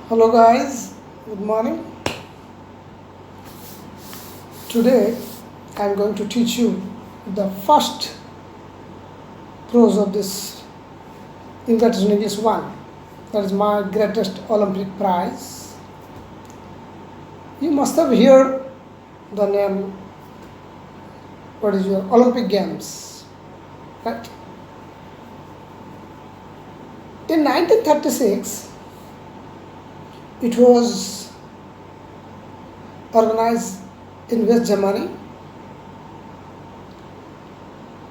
Hello guys, good morning. Today I am going to teach you the first prose of this English English 1. That is my greatest Olympic prize. You must have heard the name, what is your Olympic Games, right? In 1936, it was organized in West Germany.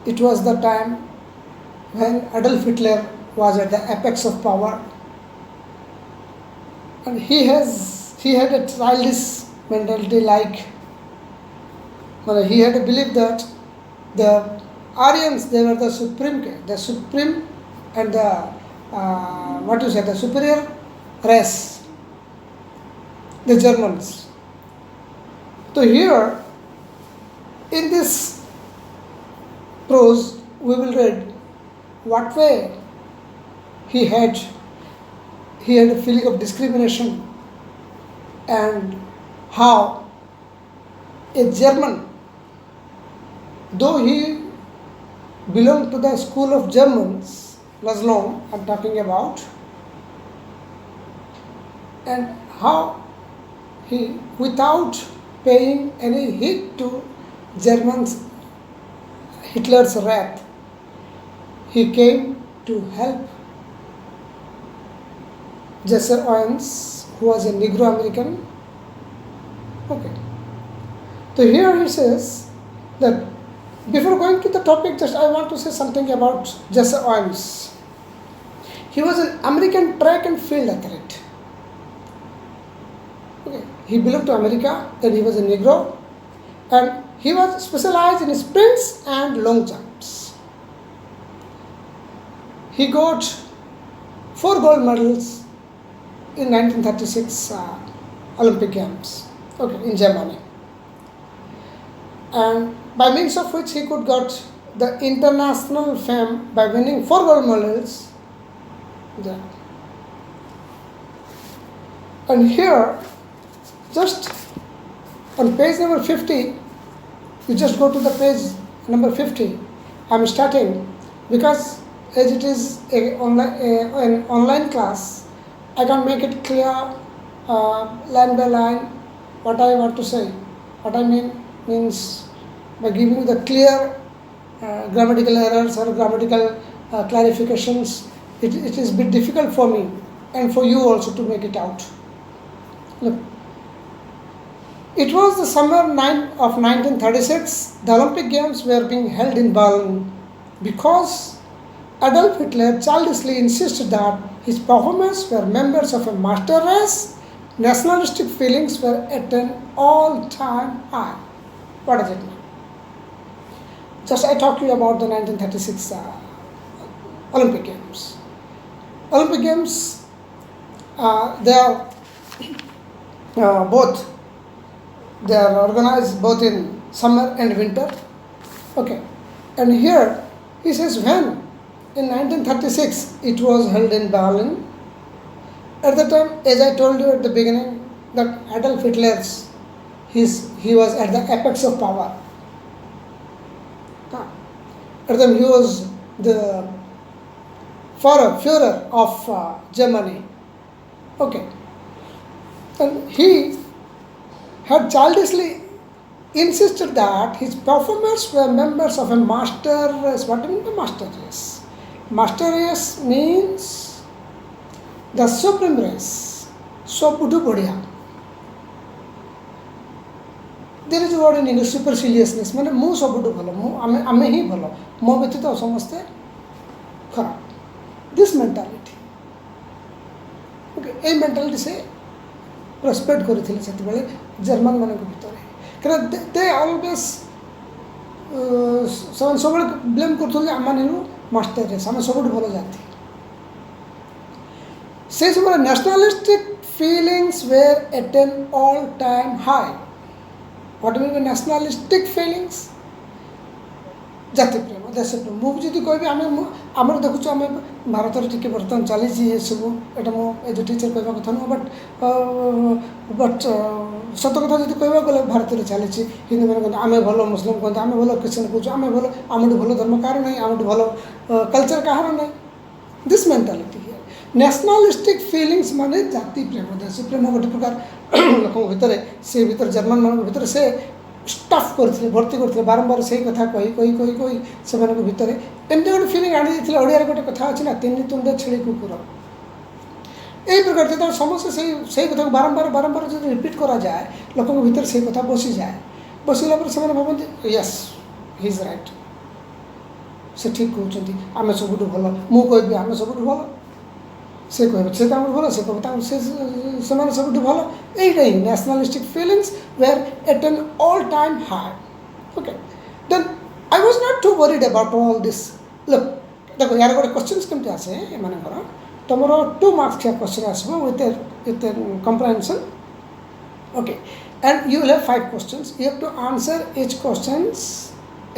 It was the time when Adolf Hitler was at the apex of power, and he had a childish mentality, like he had a belief that the Aryans, they were the supreme and the the superior race, the Germans. So here in this prose we will read what way he had a feeling of discrimination, and how a German, though he belonged to the school of Germans, Laszlo I'm talking about, and how he, without paying any heed to Germans, Hitler's wrath, he came to help Jesse Owens, who was a Negro American. Okay. So here he says that, before going to the topic, just I want to say something about Jesse Owens. He was an American track and field athlete. Okay. He belonged to America, then he was a Negro, and he was specialized in sprints and long jumps. He got 4 gold medals in 1936 Olympic Games, okay, in Germany, and by means of which he could got the international fame by winning 4 gold medals there. And here, just on page number 50, you just go to the page number 50. I'm starting because as it is an online class, I can make it clear line by line what I want to say. What I means by giving you the clear grammatical errors or grammatical clarifications, it is a bit difficult for me and for you also to make it out. Look, it was the summer of 1936. The Olympic Games were being held in Berlin because Adolf Hitler childishly insisted that his performers were members of a master race. Nationalistic feelings were at an all-time high. What does it mean? Just I talked to you about the 1936 Olympic Games. Olympic Games, they are they are organized both in summer and winter. Okay, and here he says when in 1936 it was held in Berlin. At the time, as I told you at the beginning, that Adolf Hitler, he was at the apex of power. At the time he was the Führer of Germany. Okay, and he had childishly insisted that his performers were members of a master race. What do you mean by master race? Master race means the supreme race. Sobudu Bodhya. There is a word in English, superciliousness. Mane mu sobudu bhalo, ame hi bhalo, mo betito samaste kharab. This mentality. Okay, a mentality se respect କରିଥିଲେ ସେତେବେଳେ German ମାନଙ୍କ ଭିତରେ, କାରଣ they always ସେମାନେ ସବୁବେଳେ blame କରୁଥିଲେ ଆମମାନେ master race, ଆମେ ସବୁଠୁ ଭଲ ଜାତି। ସେ ସମୟରେ ନ୍ୟାସନାଲିଷ୍ଟିକ୍ feelings were at an all-time high. What do you mean by nationalistic feelings? ଜାତି ପ୍ରେମ, देश मुझे कहबी आम देखु आम भारत टी बर्तमान चली सब एटा मो एज टीचर कहवा कथा नुह बट सत कथा जो कहवा गले भारत में चली हिंदू मैंने आम भल मुस्लिम कहते आम भल क्रिश्चियन कौच आम भल आम भल धर्म कार ना आम भल कल्चर कहार ना दिस मेंटालिटी नेशनलिस्टिक फीलिंग्स माने जाति प्रेम देश प्रेम गोटे प्रकार लोक भितर से भीतर जर्मन मान भीतर से स्टफ करते भर्ती करते बारंबार से कथा कही कही कही कही से भितर एमती गोटे फिलिंग आनी जाइए ओडिया गोटे कथा अच्छी ना तीन तुंडे छेड़ी कुकुर यही प्रकार जो समस्त से कथा बारंबार बारंबार जो रिपीट करा जाए लोकों भीतर से कथा बसी जाए बसला से भावती यस हि इज राइट से ठीक कहते आम सब भल मुझे आम सब भल से कह से भल से कह सब भल यही nationalistic feelings were at an all time high okay then I was not too worried about all this look देखो यार गोटे क्वेश्चन केमती आसे एम तुम 2 मार्क्स क्वेश्चन आसो with comprehension okay and you will have 5 questions you have to answer each questions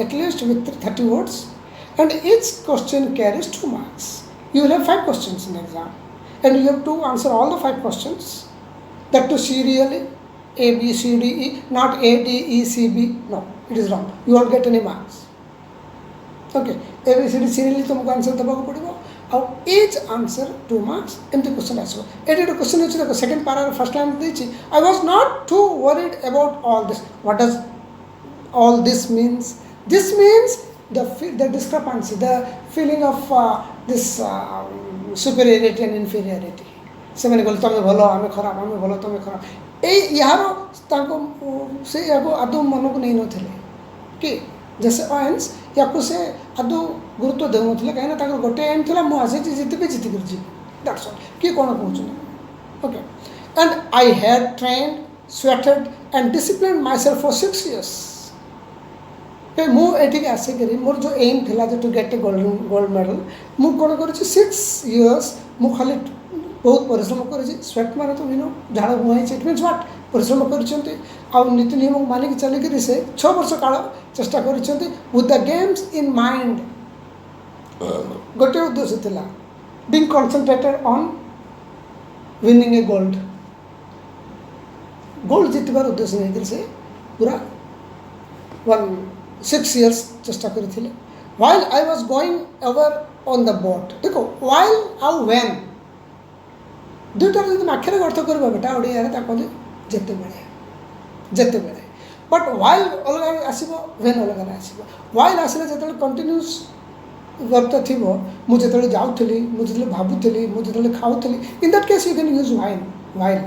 at least with 30 words and each question carries 2 marks. You will have 5 questions in the exam and you have to answer all the 5 questions, that too serially, A, B, C, D, E, not A, D, E, C, B. No, it is wrong. You won't get any marks. Okay, A, B, C, D serially तुमको answer देबा को पड़िबो और each answer 2 marks एमती question आसो एटे question अछि देखो सेकंड पैरा फर्स्ट लाइन देछि I was not too worried about all this. What does all this means? This means the discrepancy, the feeling of this superiority and inferiority. से मैंने बोले तुम्हें भलो आम खराब आम भलो तुम्हें खराब यार से आदौ मन को नहीं नथिले कि जैसे ऑयंस या से आदौ गुरुत्व देउ नथिले कहीं गोटे एम था मुझे जितबी जीतिक जी दैट्स ऑल कि कौन कहते okay and I had trained sweated and discipline myself for 6 years. मुझे आसिक मोर जो एम था जो to get a gold medal मुझे कौन कर 6 years मु खाली बहुत परिश्रम कर स्वेट माने तो नो झाड़ बुआई इट मीन्स व्हाट परिश्रम कर नीति नियम मानिक चलिक से 6 वर्ष काल चेष्टा कर with the games in mind गोटे उद्देश्य था being concentrated on winning a gold जीतबार उद्देश्य नहीं से पूरा 6 years चेष्टा करथिले while I was going over on the boat देखो while आउ when दुटार जो आखिर अर्थ करबा बेटा ओडिया रे ता कहले जेते बेले बट while अलग आसीबो when अलग आसीबो while आसीले जेते कंटीन्यूअस वर्त थिबो मु जेते जाउथली मु जेते भाबुथली मु जेते खाउथली in that case you can use while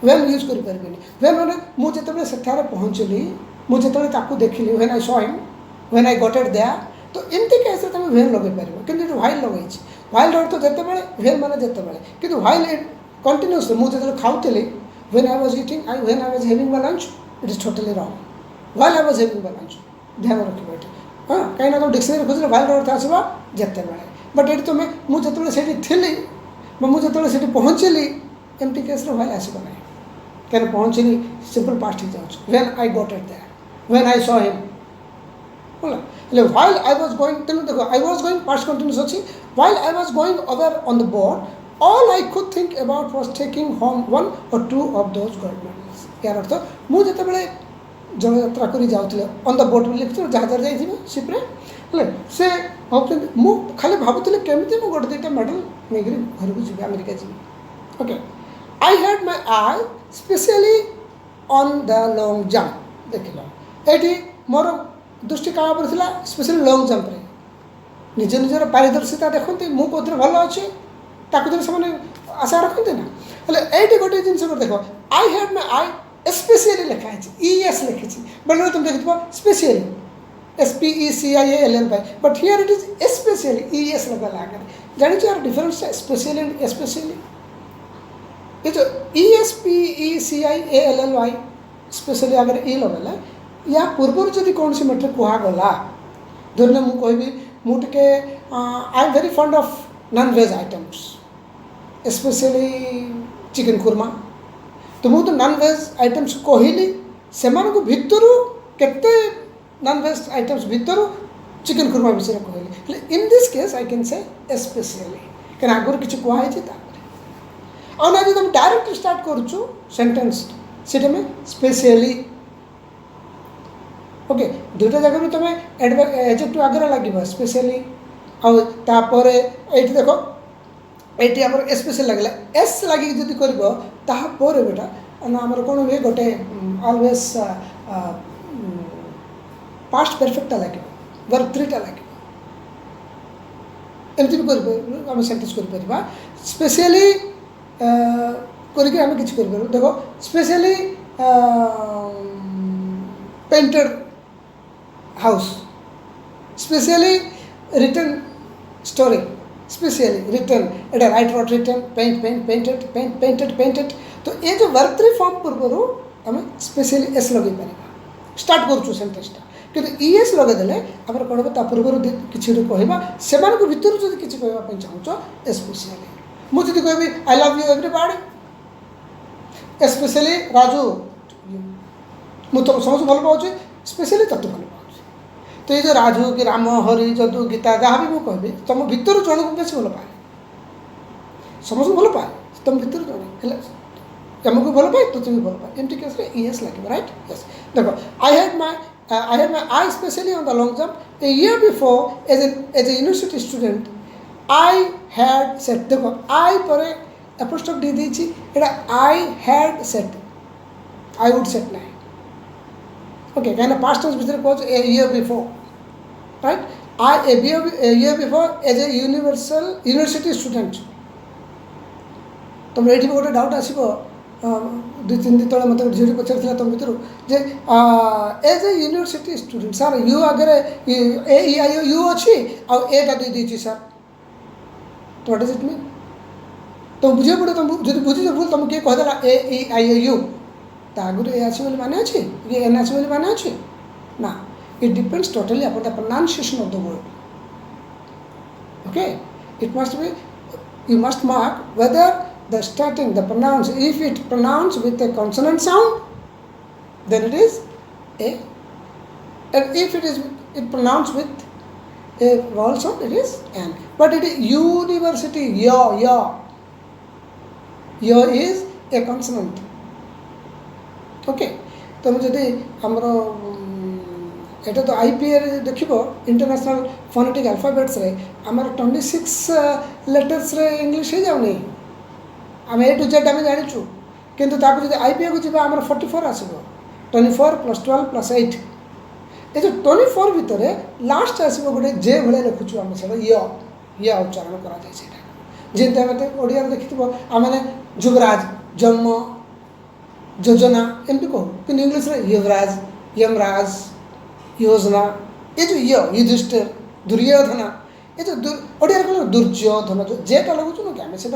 when use करि परबेनी when माने मु जेते सेठारे पहुंचली मु जेते ताकू देखिली when I saw him when I got it there तो इनती केस तुम when लगे पार कि while लगे while अर्थ जिते बड़े when माने जिते बड़े कि while it continuous मुझे खाऊली when I was eating when I was having my lunch it is totally wrong while I was having my lunch ध्यान रखी बैठे हाँ कहीं ना तो डिक्शनरी खोजले while अर्थ आसवा जिते बड़े बट ये तुम मुझे से थी मुझे पहुँचली एमती केस while आसब ना कहीं पहुँचली सिंपल पास्ट हो जाऊँ when I got it there when I saw him while I was going देखो I was going past continuous अच्छी while I was going over on the board all I could think about was taking home 1 or 2 of those gold medals यार अर्थ मुझे जिते जल यात्रा कर जाऊँ on the boat लिखी जहाज जाइए शिप्रे हेल्ले से भाव खाली भावुली केमी मुझे गोटे 2टा मेडल नहीं घर को जी अमेरिका जी okay I had my I specially on the long jump देख लो ये मोर दृष्टि क्या पर स्पेशली लॉन्ग जंप्रे निज निजर पारदर्शिता देखते मुझे कौन भल अच्छे ताकूर से आशा रखते ना हेल्ले ये गोटे जिन देख आई हैड माई आई स्पेशली लिखाई ES लिखी बेले तुम देखो specially SPECIALL but here it is specially ES लगा आगे जानी यार डिफरेंस स्पेशली एंड स्पेशली ये जो ESPECIALLY स्पेशली अगर ई लगे या पूर्व जदि कौन सी मैटर कहगला धरने मुझे कहबी मुझे I am very fond of non veg items specially chicken korma तो मुझे तो नॉन वेज आइटम्स कहली से भितर केते नॉन वेज आइटम्स भितर चिकेन खुरमा विषय कहली in this case I can say specially क्या आगुरी किसी कहुई आना जो तुम डायरेक्ट स्टार्ट करुचु सेंटेंस से में स्पेशली ओके दुईटा जगह तुम एडजेक्टिव आगे लगे स्पेशली आपर ये देख ये आम स्पेशल लगे एस लगे जब कर बेटा आमर कौन हुए गोटे ऑलवेज पास्ट परफेक्टा लगे वर्ब 3टा लगे एमती भी कर सेंटेंस कर स्पेशली करके आम कि देखो specially painted house specially return story specially return एटा write wrote return paint paint painted paint painted painted तो ये जो वर्ब 3 फॉर्म पूर्व आम स्पेशली एस लगे पार स्टार्ट करुँ सेंटेंसटा कि ईएस लगेदेले आम कौन हम पूर्व किसी कहवा से भितर जो किसी कहवाई चाहूँ स्पेशली मुझे कहबी I love you everybody specially Raju मुझे तुम समझ भल पाऊँ स्पेशली तत्व भल पाऊँ तो ये जो राजू कि राम हरि जदू गीता जहाँ भी मुझे कहबी तुम भितर जन को बेस भल पाए समस्त भल पाए तुम भितर जन तुमको भल पाए तो तुम भल पाए एमती केस ईएस लगे राइट यस देखो I had my I specially on the long jump a year before as a university student I had set देखो आई पर एपोस्ट्रोफ डी देछि एटा I had set I would set ना ओके कहीं past tense भितर कह a year before right I a year before as a university student तुम ये गोटे डाउट आसो 2-3 दिन तले मतलब झील पचार तुम भर जे as a university student sir you आगे ए आई यू अच्छी आटा दे दी सर तो व्हाट डज इट मीन तुम बुझे पड़े तुम जो बुझे भूल तुम किए कहीदेला ए आई यू तो आगुरी ए आस माने अच्छे ये एन आस माने अच्छे ना it depends totally upon the pronunciation of the word okay it must be you must mark whether the starting the pronounce if it pronounced with a consonant sound then it is a and if it pronounced with a vowel sound it is an but it is university ya is a consonant okay तो जदि हमरो एटा तो IPR देखो international phonetic alphabets रे आमर 26 letters रे English हो जाउनी आम ए टू जेड आम जाचु किंतु ताको जदि आईपीआर को जीवा आमर 44 आसबो 24 + 12 + 8 ए जो 24 भितर लास्ट आसबो गोटे जे भले लिखुछु आम से या उच्चारण करा जाय सेटा जेंते आम ओडिया देखिथिबो आमने जुवराज जन्म योजना एमती कहू कि इंग्लिश रे युवराज यमराज योजना ये जो युधिष्ठिर दुर्योधना ये जो ओडिया कह दुर्योधन जो जेटा लगुच ना कि आम से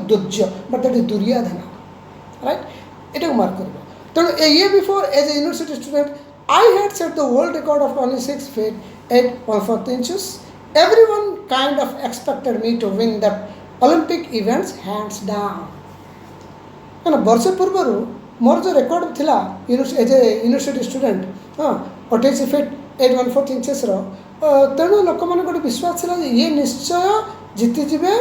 दुर्य but that is Duryodhana right ये मार्क कर तेणु a year before as a university student I had set the world record of 26 feet 8 inches everyone kind of expected me to win that Olympic events hands down ना वर्ष पूर्व मोर जो record थिला as a university student हाँ 28 feet 8 inches तेणु लोक मैंने गोटे विश्वास था ये निश्चय जीतिजे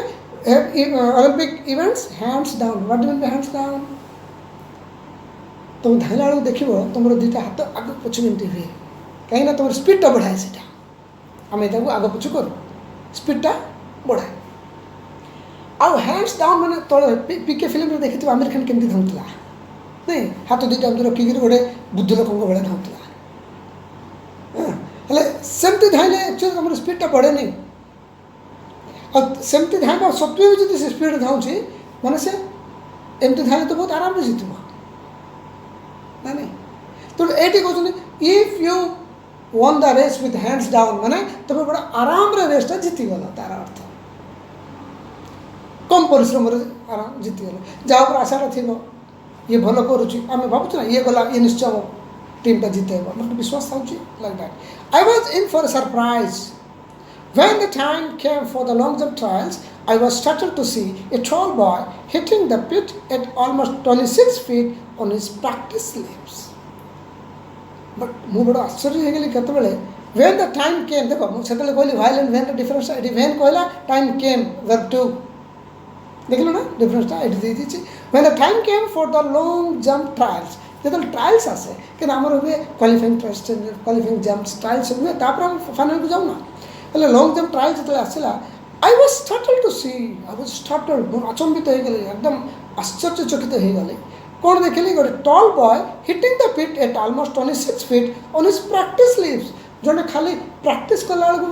Olympic events hands down what do mean by hands down तुम धाइला बेलू देख तुम दुईटा हाथ आग पछ मिनटी हुए कहीं तुम स्पीडटा बढ़ाए से आम ये आग पछ कर स्पीडटा बढ़ाए आउ हैंड्स डाउन मैंने तले पीके फिल्म देखी आमिर खान केमती धाऊला नहीं हाथ दुईटा रखिक गोटे बुद्ध लोक भाई धाऊला हेले सेमती धाइले एक्चुअली तुम स्पीडटा बढ़े नहीं और सेमती धाइबा सत्वे भी जब से स्पीड धाऊँच मैंने से एमती धाइले तो बहुत आराम से जीतब ना नहीं तो ये कहते if you won the race with hands down माने तुम बड़ा आराम रे रेसटा जीतीगल तार अर्थ कम परिश्रम आराम जीतीगल जहाँ पर आशाटा थी ये भल करुच्ची आम भावुँ ना ये गला ये निश्चय टीमटा जितेब मतलब विश्वास था like that I was in for a surprise when the time came for the long jump trials I was startled to see a tall boy hitting the pit at almost 26 feet on his practice laps but मु बड़ा आश्चर्य हो गली केतबेले When the time came, देखो ମୁଁ ସେତେବେଳେ କହିଲି while and when ର ଡିଫରେନ୍ସ ଏଠି when କହିଲା time came verb to ଦେଖିଲ ନା ଡିଫରେନ୍ସଟା ଏଠି ଦେଇ ଦେଇଛି when the time came for the long jump trials ଯେତେବେଳେ ଟ୍ରାଏଲ୍ସ ଆସେ କିନ୍ତୁ ଆମର ହୁଏ କ୍ୱାଲିଫାଇଂ ଜମ୍ପ ଟ୍ରାଏଲ୍ସ ହୁଏ ତାପରେ ଆମେ ଫାଇନାଲକୁ ଯାଉନା ହେଲେ ଲଙ୍ଗ୍ ଜମ୍ପ ଟ୍ରାଏଲ୍ ଯେତେବେଳେ ଆସିଲା I was startled to see, I was startled, ମୁଁ ଆଚମ୍ବିତ ହେଇଗଲି ଏକଦମ ଆଶ୍ଚର୍ଯ୍ୟଚକିତ ହେଇଗଲି କ'ଣ ଦେଖିଲି ଗୋଟେ tall boy hitting the pit at almost 26 feet on his practice leaves ଜଣେ ଖାଲି ପ୍ରାକ୍ଟିସ୍ କଲାବେଳକୁ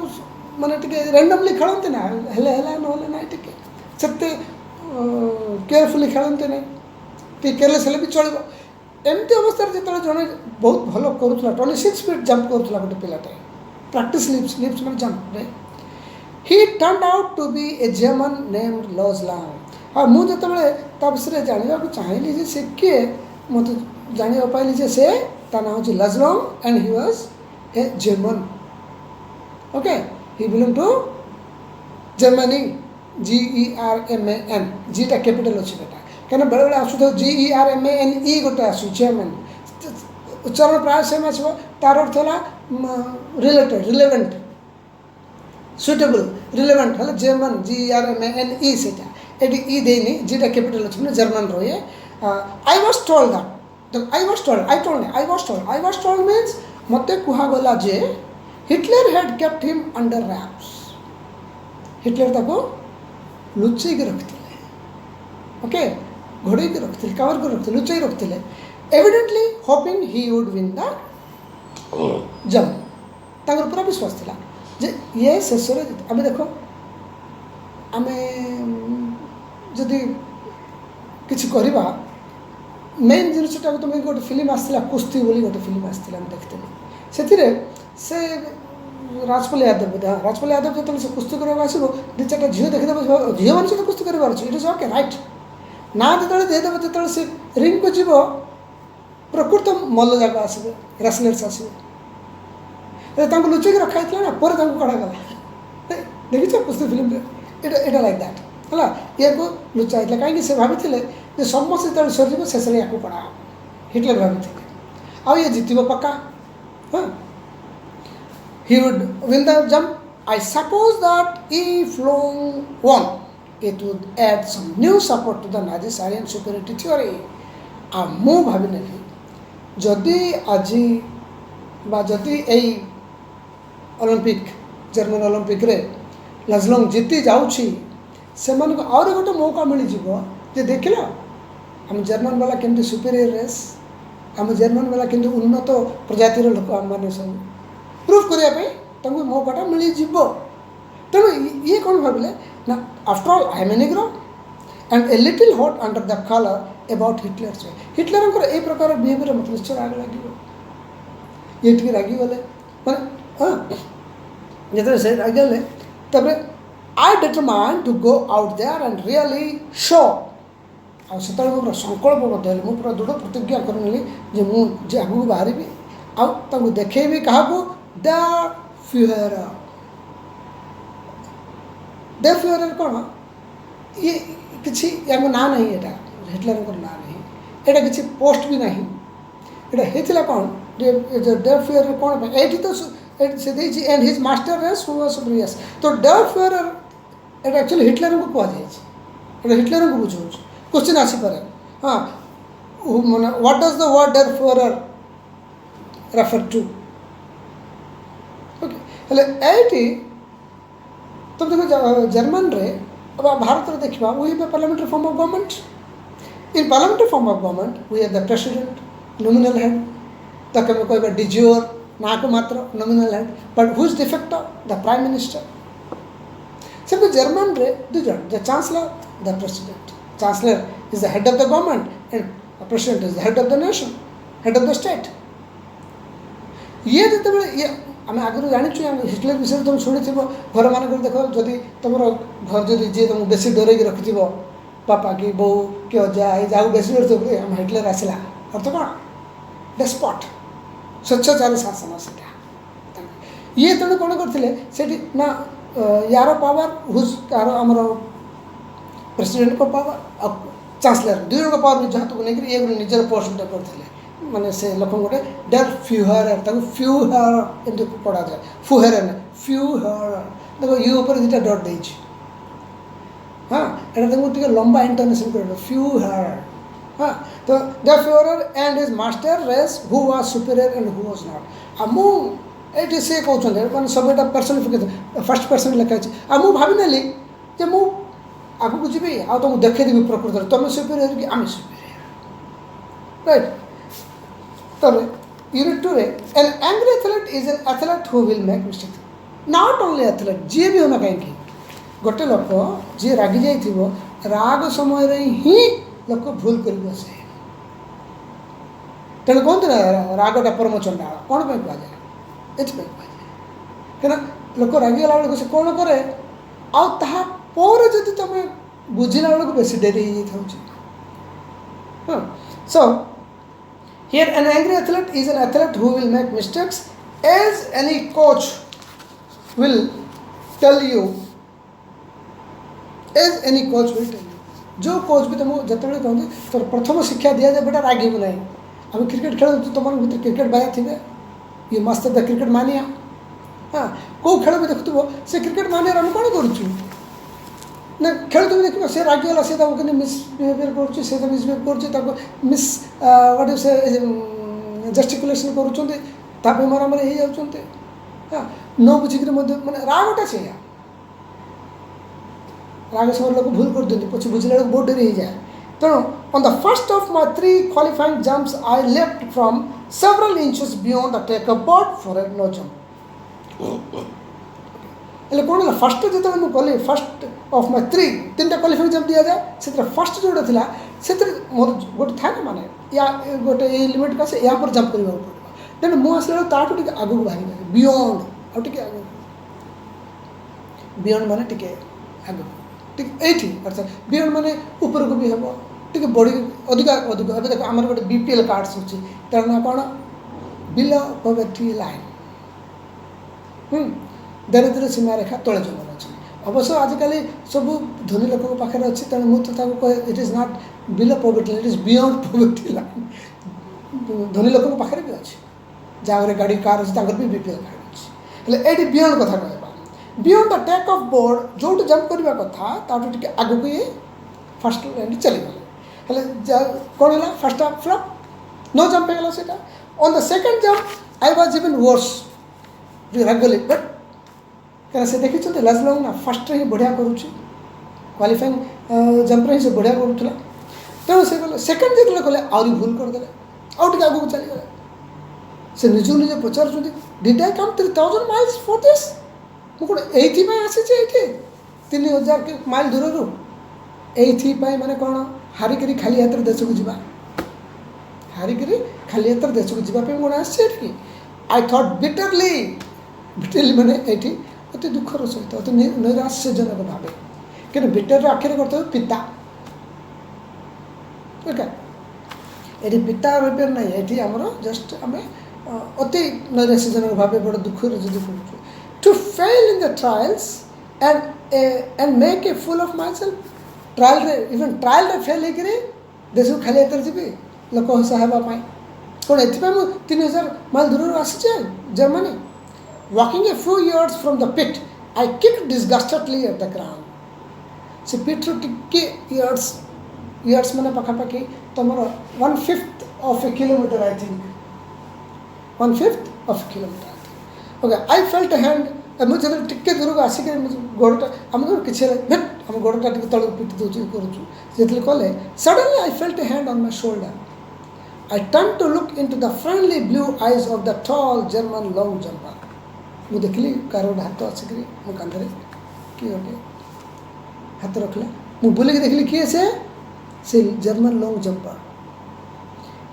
ମାନେ ଟିକେ ରାଣ୍ଡମଲି ଖେଳନ୍ତି ନା ହେଲେ ହେଲା ନହେଲେ ନାହିଁ ଟିକେ ସେତେ କେୟାରଫୁଲି ଖେଳନ୍ତି ନାହିଁ ଟିକେ କେୟାରଲେସ୍ ହେଲେ ବି ଚଳିବ ଏମିତି ଅବସ୍ଥାରେ ଯେତେବେଳେ ଜଣେ ବହୁତ ଭଲ କରୁଥିଲା 26 feet ଜମ୍ପ କରୁଥିଲା ଗୋଟେ ପିଲାଟେ ପ୍ରାକ୍ଟିସ୍ ଲିପ୍ସ ମାନେ ଜମ୍ପରେ he turned out to be a German named Loz Lang ଆଉ ମୁଁ ଯେତେବେଳେ ତା ବିଷୟରେ ଜାଣିବାକୁ ଚାହିଁଲି ଯେ ସେ କିଏ ମୋତେ ଜାଣିବାକୁ ପାଇଲି ଯେ ସେ ତା ନାଁ ହେଉଛି Loz Lang and he was a German. Okay, he belonged to Germany. GERMAN Gଟା କ୍ୟାପିଟାଲ ଅଛି ବେଟା କାହିଁକିନା ବେଳେବେଳେ ଆସୁଥିବ GERMANE ଗୋଟେ ଆସୁ German ଉଚ୍ଚାରଣ ପ୍ରାୟ ସେମ୍ ଆସିବ ତାର ଅର୍ଥ ହେଲା ରିଲେଭେଣ୍ଟ ସୁଇଟେବଲ୍ ରିଲେଭେଣ୍ଟ ହେଲେ ଜର୍ମାନ GERMANE ସେଇଟା ଏଠି ଇ ଦେଇନି ଜିଟା କ୍ୟାପିଟାଲ ଅଛି ମାନେ ଜର୍ମାନର ଇଏ I was told means ମୋତେ କୁହାଗଲା ଯେ Hitler had kept him under wraps Hitler ତାକୁ ଲୁଚେଇକି ରଖିଥିଲେ ଓକେ ଘୋଡ଼େଇକି ରଖିଥିଲେ କଭର କରି ରଖିଥିଲେ ଲୁଚେଇକି ରଖିଥିଲେ evidently hoping he would win the jump ତାଙ୍କର ପୁରା ବିଶ୍ୱାସ ଥିଲା ଯେ ଇଏ ଶେଷରେ ଆମେ ଦେଖ ଆମେ ଯଦି କିଛି କରିବା मेन जिनटा तुम गोटे फिल्म आसला कुस्ती बोली गोटे फिल्म आसला देखते से से राजपाल यादव बोधे हाँ राजपाल यादव जो से कुस्ती करने आसो दु चार झील देखीद झील मान सहित कुस्ती कर इट इज ओके राइट ना जो देदेव जो से रिंग को जीव प्रकृत मल्ल जाक आसवे रेसलर्स आसवे लुचेक रखाई ना पर कड़ागला देखी कुस्ती फिल्म इटा लाइक दैट है ये को लुचाई कहीं से भाई जे समस्त जो सरीब शेष या कड़ा हिटलर भाई आउ ये जितब पक्का हाँ he would win the jump. I suppose that if Long won, it would add some new support to the Nazi's Aryan superiority theory. आ मु भावी नहीं जदि आज जदि यही ओलंपिक जर्मन ओलंपिक रे लजलंग जीति जाऊँगी से आउरी गोटे मौका मिल जे देख लो आम जर्मन वाला केमती सुपीरियर रेस आम जर्मन वाला केमती उन्नत प्रजातिर लोक आम मैंने सब प्रूफ करने मौकाटा मिल तेणु ये कौन भाविले ना after all I am a Negro and a little hot under the collar about Hitler Hitler ए प्रकार बिहेवियर मत निश्चय राग लगे ये टी रागिगले मैं हाँ जो से रागिगले तब I determine to go out there and really show आ से पूरा संकल्पबद्ध है पूरा दृढ़ प्रतिज्ञा करनेली जे मुझे आगू बाहरी आउ देखेबी क्या द फ्यूहरर कौन ये किसी या ना नहीं यहाँ हिटलर ना नहीं यहाँ किसी पोस्ट भी नहीं यहाँ होता कौन द फ्यूहरर कौन ये तो से and his master race who was superior तो द फ्यूहरर ये एक्चुअली हिटलर को कहुए हिटलर को बुझाऊँ क्वेश्चन आसीपे हाँ मैंने what does the word the Fuhrer refer to okay हेले एटी तुम देखो जर्मन रे अब भारत रे देखा we have parliamentary form of government in parliamentary form of government we have the president nominal head तक में कोई डिज्योर ना को मात्र nominal head but who is डिफेक्टर the prime minister सब जर्मन रे दु जन the chancellor the president chancellor is the head of the government and the president is the head of the nation head of the state ये जो ये आम आगुरी जाचु Hitler विषय तुम शुणी घर मान देख जदि तुम घर जदि जी तुमको बेसी डर रखि बापा कि बो कि अजा जहाँ बेसी डर आम हिटलर आसला अर्थ कौन डेस्पट स्वेच्छाचारी शासन से ये तेणु कौन करते ना यार पावर हुज कार आमर प्रेसिडेंट को पावर चांसलर दुई जन पावर जहाँ तक नहीं ये निजर पोस्ट करते माने से लोक गोटे डेर फ्यूहर फ्यूहर एमती पढ़ा जाए फुहेर फ्यूहर देखो यू ऊपर दुटा डट दे हाँ एटा तुमको टिके लंबा इंटोनेशन कर फ्यूहर हाँ तो the Fuhrer and his master race who was superior and who was not आ मु एटी से कहते माने सब एटा पर्सनिफिकेशन फर्स्ट पर्सन लिखा है आ मु भाभी नेली जे मु आगु को जीबी आ तुमको देखे देबी प्रकृति तुम सुपीरियर कि आम सुपीरियर राइट तब यूनिट 2 रे an angry athlete is an athlete who will make mistake not only athlete जी भी होना कहीं गोटे लोक जी रागी जाइथिबो राग समय रे ही लोक भूल कर बसे तेणु कहते ना रागटा परम चंडाल कौन पे कह जाए एथि पे कह जाए कना लोक रागी गला बेले से कौन करे आ ताहा पर जदि तुम बुझिला बेले बेसी डेरी हो जाथाउची हां सो here an angry athlete is an athlete who will make mistakes as any coach will tell you as any coach will tell you जो कोच भी तुमको जिते कहते तो प्रथम शिक्षा दिया जाए बेटा रागिबू ना आम क्रिकेट खेल तुम भर क्रिकेट बाया थे ये मस्त द क्रिकेट मानिया हाँ कौ खेल भी देखुव से क्रिकेट मानिया आम कौन करूँ ना खेल तुम देख से रागिगला से मिसबिहेवियर कर मिसबिहेव कर मिस व्हाट यू से जस्टिकुलेसन कर मरामरी हो जाते हाँ न बुझिक मैंने रागटा से राग समय लोग भूल कर दिखते पचे बुझला बेलू बहुत डेरी हो जाए तेणु on the first of my 3 qualifying jumps I left from several inches beyond the take up board for a no jump हेल्ले कौन है फर्स्ट जो मुझे कली first of my 3 qualifying jump दि जाए से फर्स्ट जोटा था से मोर गोटे था ना माने या गोटे ये लिमिट का से या पर जंप करने पड़ो तेणु मुझे ताठू टे आगू बाहर बियॉन्ड आगे बियॉन्ड माने टे आगू ये अर्थात बियॉन्ड माने ऊपर को भी हम टे बड़ी अधिक अधिक अभी देख आम गोटे बीपीएल कार्ड्स अच्छी तार ना कौन बिलो पॉवर्टी लाइन दारिद्र्य सीमा रेखा तले जमन अच्छे अवश्य आजिकल सब धनी लोक पाखे अच्छी तेणु मुझे कहे it is not below poverty line it is beyond poverty line धनी लोक पाखे भी अच्छे जहाँ गाड़ी कार अच्छे भी बीपीएल कार्ड अच्छे ये बियॉन्ड कथा कहवा beyond the take off board जो जंप करने कथा ताठू टे आगू को ये फास्ट लाइन चलीगले कौन है फास्ट फ्लप नो जंप होगा से on the second jump I was even worse रागली बट क्या से देखी लाजलाऊ ना फास्ट ही बढ़िया करुच्ची क्वालिफाइंग जंप से बढ़िया करूला तेणु से गले सेकेंड जो गले आहरी भूल करदे आगे आगू चलीगले से निज निजे पचार did I come 3000 miles for this मुझे ये आसी 3000 माइल दूर ये माने कौन हारिकी खाली हाथ देश को जा हारिकी खाली हाथ देश को जावाई कौन आसी आई थॉट बिटरली माने ये अति दुखर सहित अति नैराश्यजनक भाव कि बिटर आखिर करते पिता ये पिता रही ना ये आमर जस्ट आम अति नैराश्यजनक भाव बड़ा दुखर जो पड़ू to fail in the trials and make a fool of myself trial even trial fail होकर देश को खाली हाथ जी लोक हसा हाँपाई कौन ये 3000 माइल दूर आसी Germany walking a few yards from the pit I kick disgustedly at the ground से पिट टिके yards मैंने पखापाखि तुम 1/5 of a kilometre I think 1/5 of a kilometre okay I felt hand मुझे टिके दूर को आसिक गोड़टा आम किसी भेट आम गोड़टा टे तल पिटी दूसरी करूँ कले suddenly I felt a hand on my shoulder I turn to look into the friendly blue eyes of the tall German long jumper मुझे देखली कार गोटे हाथ आसिक मो कांधे किए गोटे हाथ रखला मुझे बुलिक देखली किए से German long jumper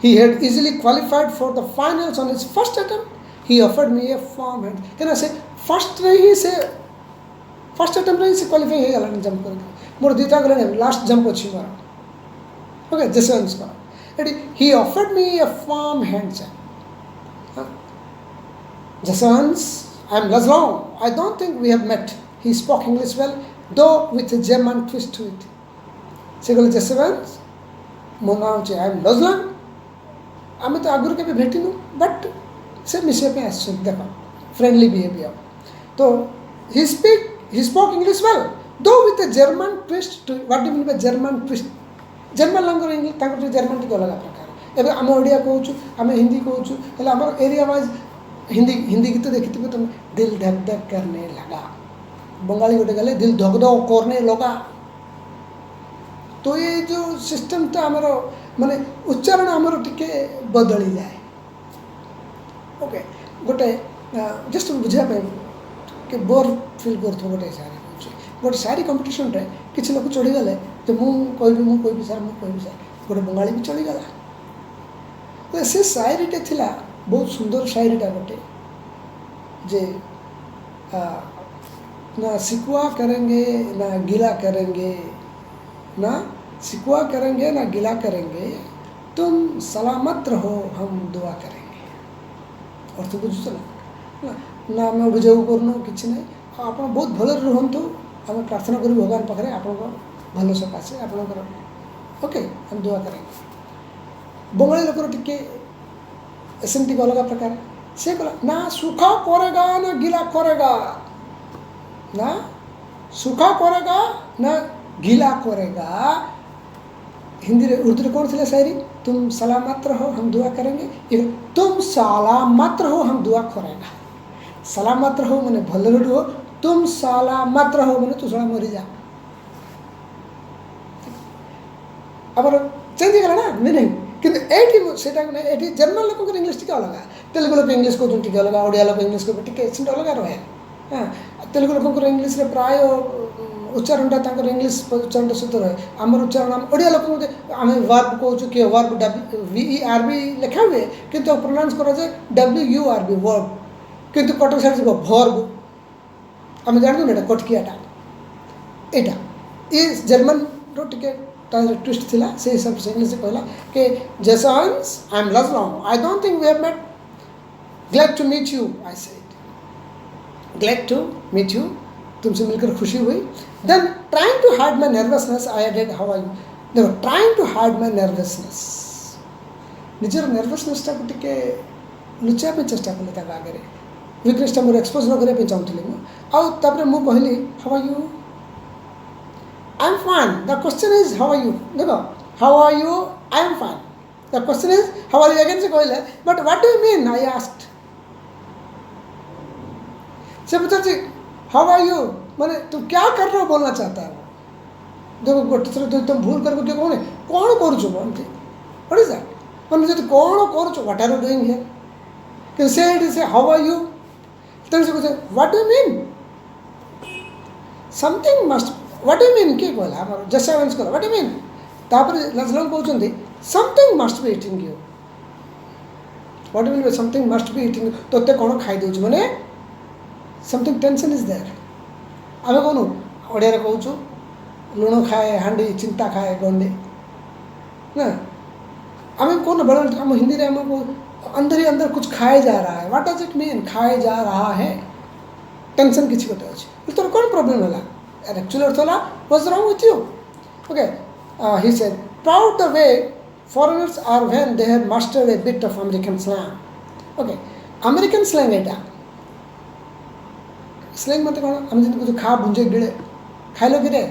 he had easily qualified for the finals on his first attempt he offered me a firm hand क्या से फर्स्ट अटेम्प्ट ही से क्वालिफाई हो गला जंप कर मोर दुईटा गले लास्ट जंप अच्छी मोर ओके जसवंत ये he offered me a firm hand Jesse Owens I am Luz Long I don't think we have met he spoke English well though with German twist to it से गले जसवंत मो नाम आई am लजलाऊ आम तो आगुरी के भेटिनु but से मिसवा आस देख फ्रेंडली बिहेवियर तो ही spoke English well though with a German twist what do mean by German twist German language English तांकर जर्मन टी अलग प्रकार एबे आम ओडिया कहूँ आम हिंदी कहूँ हेल्ले आम एरिया वाइज हिंदी हिंदी गीत देखी तुम दिल धक धक करने लगा बंगाली गोटे गले दिल धक धक करने लगा तो ये जो सिस्टम टा आमर माने उच्चारण आमर टिके बदली जाए ओके गोटे जस्ट बुझा कि बोर फिल कर गोटे सारी गोटे सारी कंपटीशन रे किसी लोग चढ़ीगले तो मुझे सर मुझे सर गोटे बंगाली भी चढ़ीगला तो से शायरीटे थिला बहुत सुंदर शायरीटा गोटे जे ना सिकुआ करेंगे ना गिला करेंगे ना सिकुआ करेंगे ना गिला करेंगे तुम सलामत रहो हम दुआ करेंगे अर्थ बुझुच ना ना आम अभियोग करनु कि ना आप बहुत भल रुहतु आम प्रार्थना करूँ भगवान पाखे आप भल सकाशे आप ओके हम दुआ करेंगे बंगाली लोकर टिके एसेंटी अलग प्रकार से कला ना सूखा करेगा ना गीला करेगा ना सूखा करेगा ना गीला करेगा हिंदी रे उर्दू रे कौन थी शायरी तुम सलामत रहो हम दुआ करेंगे तुम सलामत रहो हम दुआ करेगा सलामत रहो मैंने भल रुहो तुम सलामत रहो मैंने तू सला मरी जा अब चेंज गला ना मीनिंग किंतु एटी जर्मन लोक इंग्लीश टी अलग तेलुगु लोक इंग्लीश कहते टी अलग ओडिया लोक इंग्लीश कहे टी अलग रहे हाँ तेलुगु लोक इंग्लीश रे प्राय उच्चारणटा इंग्लीश उच्चारण शुद्ध रहे आमर उच्चारण ओडिया लोक आम वर्ब कहूँ कि वर्ब VERB लिखा हुए किंतु प्रोनाउंस करा जाए WURB वर्ब किंतु कटक साइड भर्ब आम जानू ना कटकियाटा यहाँ ये जर्मन टे ट्विस्ट थिला से हिसाब से इंग्लिश कहला कि Jesse Owens I am Luz Long I don't think we have met glad to meet you I said glad to meet you तुमसे मिलकर खुशी हुई then trying to hide my nervousness I added how are you देखो trying to hide my nervousness निजर nervousness टाक टिके लुचा पे चेष्टा कले आगे वीकनेस मोर एक्सपोज न करने चाहूँगी मुझे मु कहली how are you I am fine. The question is how are you? देखो how are you? I am fine. The question is how are you again से कहले but what do you mean? I asked. से पूछा how are you? माने तू क्या कर रहा हो बोलना चाहता है देखो गोटे थर तुम भूल करके क्या कहने कौन करुछु बोलती what is that? माने जो कौन करुछु what are you doing here? Can say it is how are you? then से पूछे what do you mean? Something must what do you mean कि कहला हमर जैसे आंसर कर what do you mean तापर लजलम कहउछंदी something must be eating you what do you mean by something must be eating you तोते कोन खाइ देउछ माने something tension is there आमे कोनु ओडिया रे कहउछु लुण खाए हांडी चिंता खाए गंडे ना आमे कोन बड़ हम हिंदी रे हम अंदर ही अंदर कुछ खाए जा रहा है व्हाट डज इट मीन खाए जा रहा है टेंशन किछि गोटे अछि तोर कोन प्रॉब्लम होला and actually Arthola, what's wrong with you? Okay, he said, proud the way foreigners are when they have mastered a bit of American slang. Okay, American slang Etah slang मतलब कौन हम जिन कुछ खा भुंजे गिले खाइलो गिरे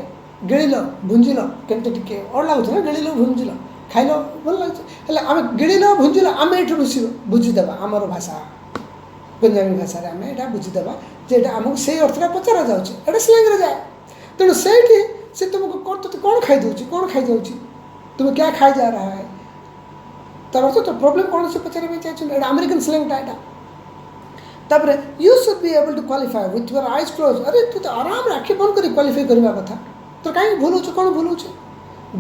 गिलिलो भुंजिलो केमते टिके और लागुछ ना गिलिलो भुंजिलो खाइलो भल लागुछ हला हम गिलिलो भुंजिलो हम एठु बुझी देबा हमर भाषा पंजाबी भाषा रे हम एटा बुझी देबा जे एटा हमक से अर्थरा पचरा जाउछ एटा स्लैंग रे जाए तेणु से तुमको कौन खाई दूची कौन खाई जाऊँगी तुम्हें क्या खाई जा रहा है तर अर्थ तो प्रॉब्लम कौन से पचारे चाहिए अमेरिकन स्लैंग टाइटा तापर you should be able to qualify with your eyes close अरे तू तो आराम रे आखि बंद कर क्वालिफाई करबा कथा तो काई भूलुछ कौन भूलुछ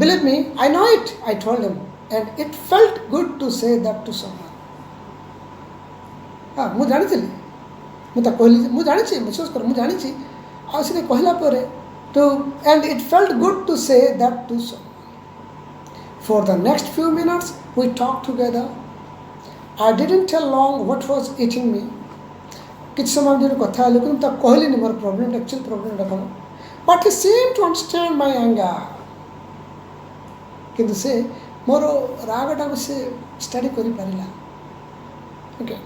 believe me I know it I told him and it felt good to say that to someone हां मु जानि छी मु त कहली मु जानि छी विश्वास कर मु जानि छी आ से कहला परे to and it felt good to say that to someone. For the next few minutes we talked together. I didn't tell long what was eating me. किछ समय दिन कथा लेकिन तब कहली नहीं मोर प्रॉब्लम एक्चुअल प्रॉब्लम रखम but he seemed to understand my anger किंतु से मोर रागटा को से स्टडी कर पारिला ओके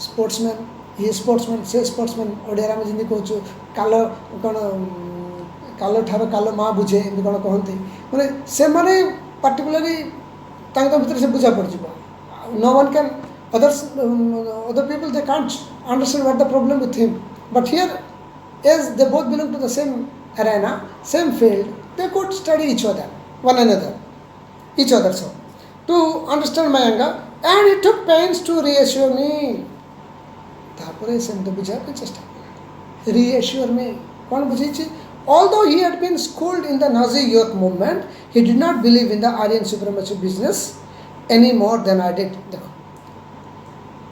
स्पोर्ट्समैन ये स्पोर्ट्समैन से स्पोर्ट्समैन ओडिया में जिंदगी कहूँ काल कौन काल ठार काल माँ बुझे एमती कौन कहते मैंने से मैंने पार्टिकुलरली भीतर से बुझा पड़ no one can other people they can't understand what the problem with him, but here as they both belong to the same arena, same field, they could study each other, one another, each other, so to understand my anger, and he took pains to reassure me. तारपरे सेमते बुझा पे चेष्टा reassure me कौन बुझी although he had been schooled in the Nazi youth movement, he did not believe in the Aryan supremacy business any more than I did. देखो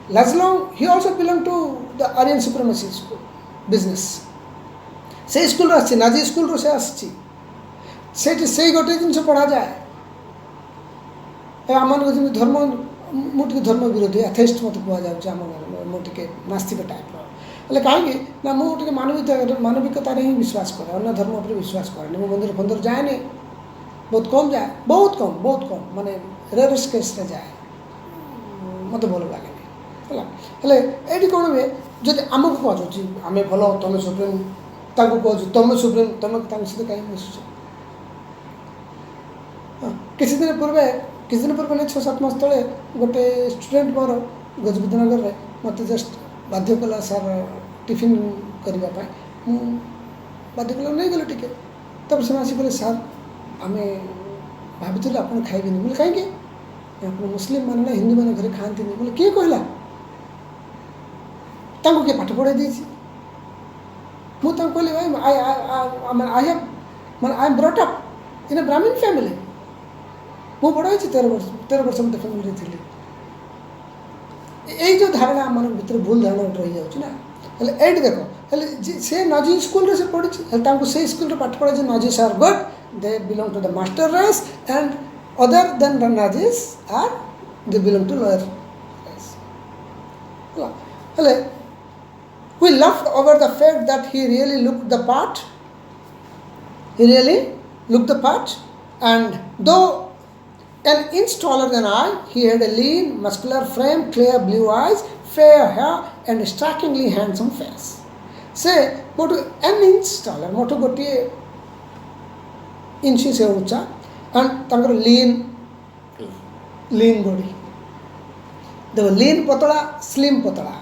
Laszlo, he also belonged to the Aryan supremacy school, business. से school आसी Nazi school रो से आसी से गोटे जिन पढ़ा जाए आम धर्म मुझे धर्म विरोधी एथेस्ट मत कह मुझे नास्तिक टाइप हेल्ले कहीं ना मुझे मानविकता ही विश्वास कै अन्य धर्म पर विश्वास कैनि मु मंदिर फंदिर जाए बहुत कम माने रेयरेस्ट केस जाए मत भल लगे हेल्ले ये कौन हुए जब आमको कह आम भल तुम सुप्रीम कह तुम सुप्रीम तुम सहित कहीं मिसुच किसी दिन पूर्व नहीं 6-7 मास तले गोटे स्टूडेंट मोर गजपति नगर में मत जस्ट बाध्य कला सार टिफिन करने बाध्य कला नहीं गले टे तब से आसिक सार आम भाई आप खाइबे बोले कहीं मुस्लिम मैंने हिंदू मैंने घर खाती बोले किए कहला किए पाठ पढ़ाई देती मुझे कहली भाई I am brought up in a Brahmin family मु बड़ हो 13 वर्ष मत फैमिली थी यही जो धारणा आम भर भूल धारणा रही जाऊँ ना ये देख हेल्ले से नजी स्कूल से पढ़ी से स्कूल पाठ पढ़े Nazis are good they belong to the master race and other than the Nazis are they belong to lower race हेल्ले we laughed over the fact that he really looked the part. And though an inch taller than I, he had a lean, muscular frame, clear blue eyes, fair hair, and a strikingly handsome face. Say, motu an inch taller, motu gotie inch se uncha, and tankar lean body. They were lean patala, slim patala.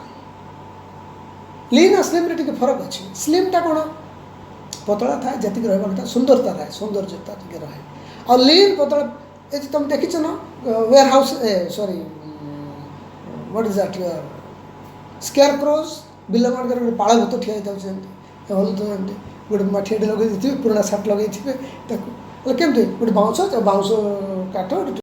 लीन और slim रे फरक अच्छी स्लिमटा कौन पतला था जी रहा कथा सुंदरता था सौंदर्यता टे रहे और लीन पतला ये तुम देखीच ना warehouse sorry what is that scarecrows बिल मानक गोटे पाड़ भूत ठिया होता हल गोटे माठिया लगे पुराना सार्ट लगे केमती गोटे बाउंस काठ